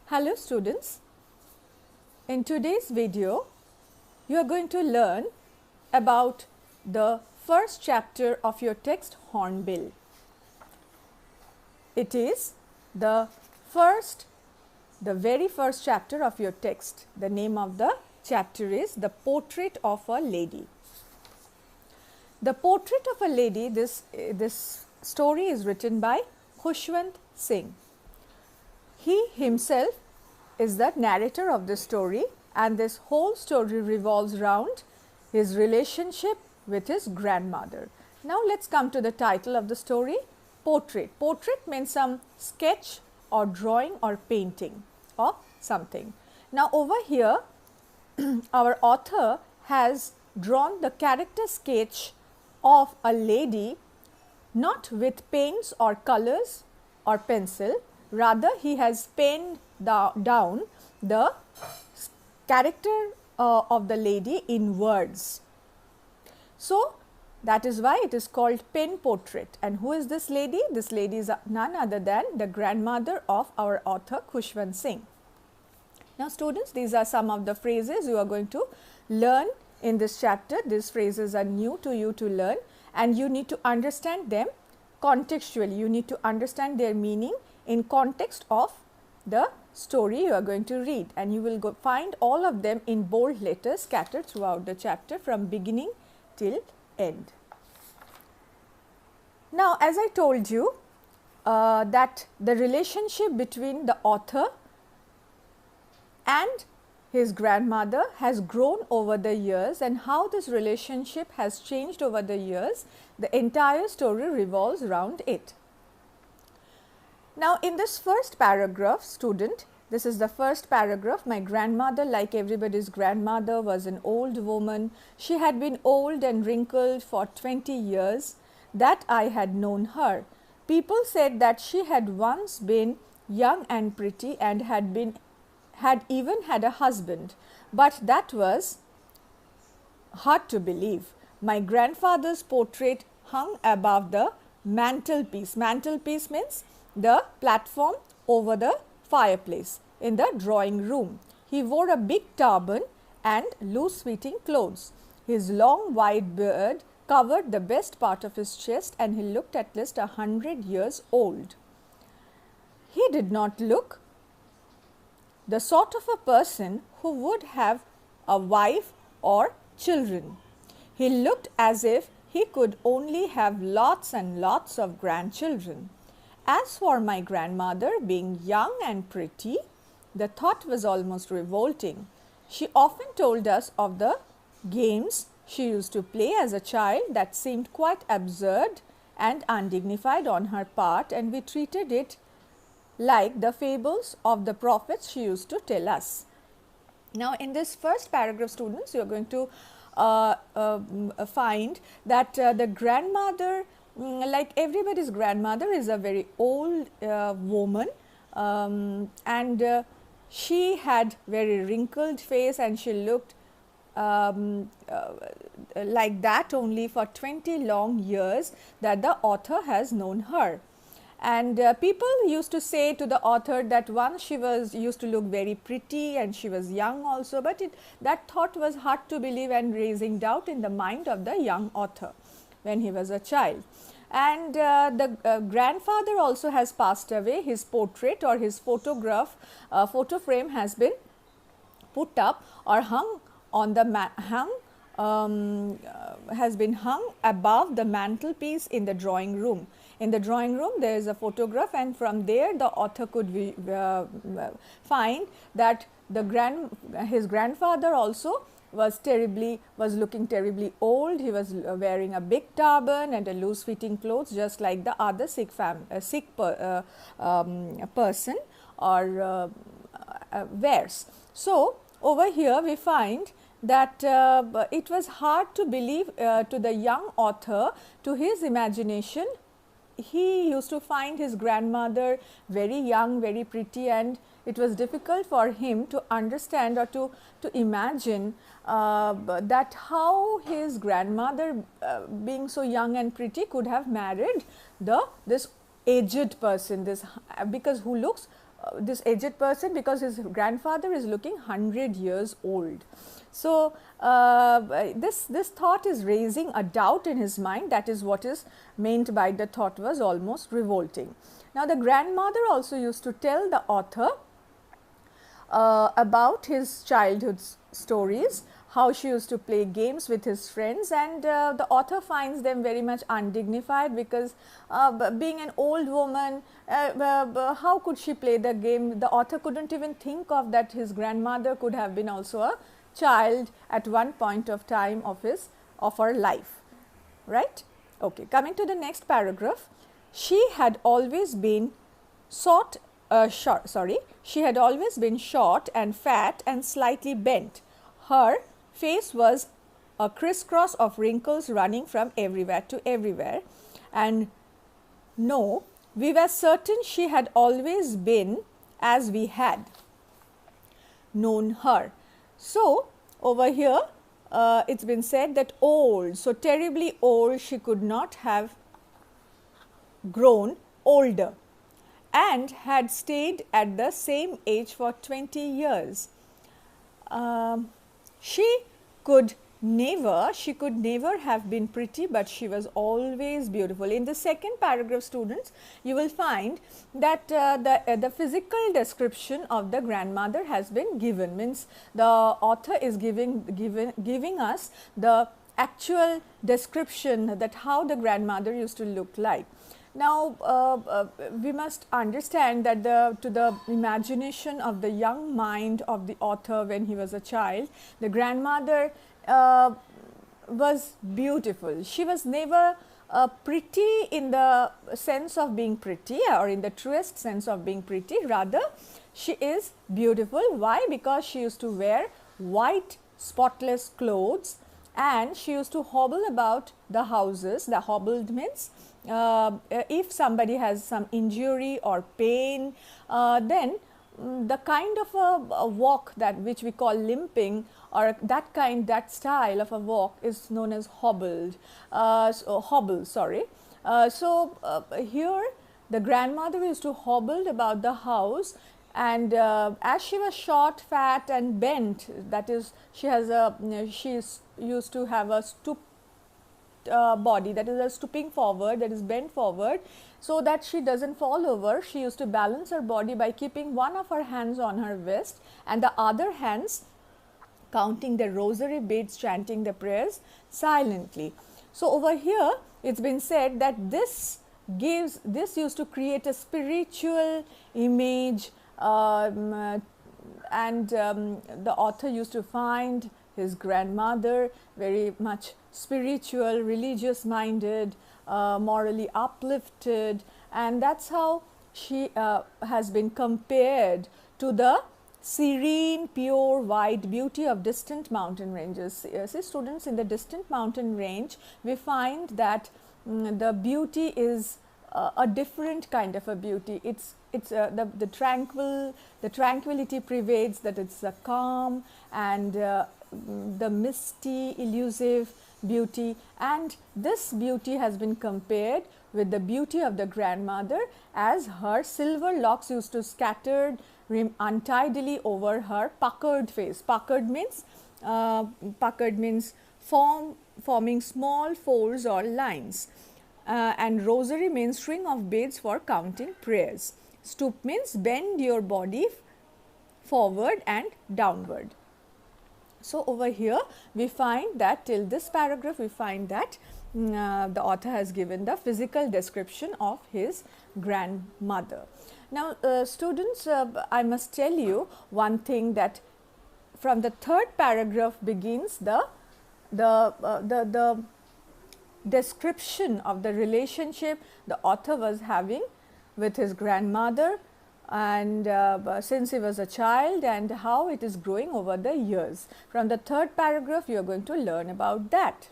Hello students, in today's video you are going to learn about the first chapter of your text Hornbill. It is the very first chapter of your text. The name of the chapter is The Portrait of a Lady. The Portrait of a Lady, this story is written by Khushwant Singh. He himself is the narrator of the story, and this whole story revolves around his relationship with his grandmother. Now let's come to the title of the story, Portrait. Portrait means some sketch or drawing or painting of something. Now over here our author has drawn the character sketch of a lady, not with paints or colors or pencil. Rather, he has penned down the character of the lady in words. So, that is why it is called pen portrait. And who is this lady? This lady is none other than the grandmother of our author Khushwant Singh. Now, students, these are some of the phrases you are going to learn in this chapter. These phrases are new to you to learn, and you need to understand them contextually. You need to understand their meaning in context of the story you are going to read, and you will find all of them in bold letters scattered throughout the chapter from beginning till end. Now, as I told you that the relationship between the author and his grandmother has grown over the years, and how this relationship has changed over the years, the entire story revolves around it. Now, in this first paragraph, student, this is the first paragraph. My grandmother, like everybody's grandmother, was an old woman. She had been old and wrinkled for 20 years that I had known her. People said that she had once been young and pretty and had even had a husband, but that was hard to believe. My grandfather's portrait hung above the mantelpiece. Mantelpiece means the platform over the fireplace in the drawing room. He wore a big turban and loose fitting clothes. His long white beard covered the best part of his chest, and he looked at least 100 years old. He did not look the sort of a person who would have a wife or children. He looked as if he could only have lots and lots of grandchildren. As for my grandmother being young and pretty, the thought was almost revolting. She often told us of the games she used to play as a child that seemed quite absurd and undignified on her part, and we treated it like the fables of the prophets she used to tell us. Now, in this first paragraph, students, you are going to find that the grandmother, like everybody's grandmother, is a very old woman, and she had very wrinkled face, and she looked like that only for 20 long years that the author has known her. And people used to say to the author that once she used to look very pretty and she was young also, but that thought was hard to believe and raising doubt in the mind of the young author when he was a child. And the grandfather also has passed away. His portrait or his photograph, photo frame has been put up or hung on the has been hung above the mantelpiece in the drawing room. In the drawing room there is a photograph, and from there the author could find that his grandfather also was looking terribly old. He was wearing a big turban and a loose fitting clothes, just like the other sick person or wears. So over here we find that it was hard to believe to the young author, to his imagination. He used to find his grandmother very young, very pretty, and it was difficult for him to understand or to imagine that how his grandmother, being so young and pretty, could have married this aged person, because who looks this aged person, because his grandfather is looking 100 years old. So, this thought is raising a doubt in his mind. That is what is meant by the thought was almost revolting. Now, the grandmother also used to tell the author about his childhood stories, how she used to play games with his friends, and the author finds them very much undignified, because being an old woman, how could she play the game? The author couldn't even think of that his grandmother could have been also a child at one point of time of her life, right? Okay, coming to the next paragraph. She had always been short, she had always been short and fat and slightly bent. Her face was a crisscross of wrinkles running from everywhere to everywhere, and no, we were certain she had always been as we had known her. So, over here it's been said that old, so terribly old, she could not have grown older, and had stayed at the same age for 20 years. She could never have been pretty, but she was always beautiful. In the second paragraph, students, you will find that the physical description of the grandmother has been given, means the author is giving us the actual description that how the grandmother used to look like. Now, we must understand that to the imagination of the young mind of the author when he was a child, the grandmother was beautiful. She was never pretty in the sense of being pretty, or in the truest sense of being pretty. Rather, she is beautiful. Why? Because she used to wear white spotless clothes, and she used to hobble about the houses. The hobbled means if somebody has some injury or pain, then the kind of a walk that which we call limping, or that style of a walk is known as hobble. Here the grandmother used to hobble about the house, and as she was short, fat and bent, that is, she used to have a stoop body, that is a stooping forward, that is bent forward, so that she doesn't fall over. She used to balance her body by keeping one of her hands on her waist and the other hands counting the rosary beads, chanting the prayers silently. So, over here it's been said that this used to create a spiritual image, and the author used to find his grandmother very much spiritual, religious minded, morally uplifted, and that's how she has been compared to the serene, pure, white beauty of distant mountain ranges. See, students, in the distant mountain range, we find that the beauty is a different kind of a beauty. The tranquility pervades, that it's a calm and the misty, elusive beauty, and this beauty has been compared with the beauty of the grandmother, as her silver locks used to scatter untidily over her puckered face. Puckered means forming small folds or lines, and rosary means string of beads for counting prayers. Stoop means bend your body forward and downward. So, over here we find that till this paragraph we find that the author has given the physical description of his grandmother. Now, students, I must tell you one thing, that from the third paragraph begins the description of the relationship the author was having with his grandmother, and since he was a child, and how it is growing over the years. From the third paragraph you are going to learn about that.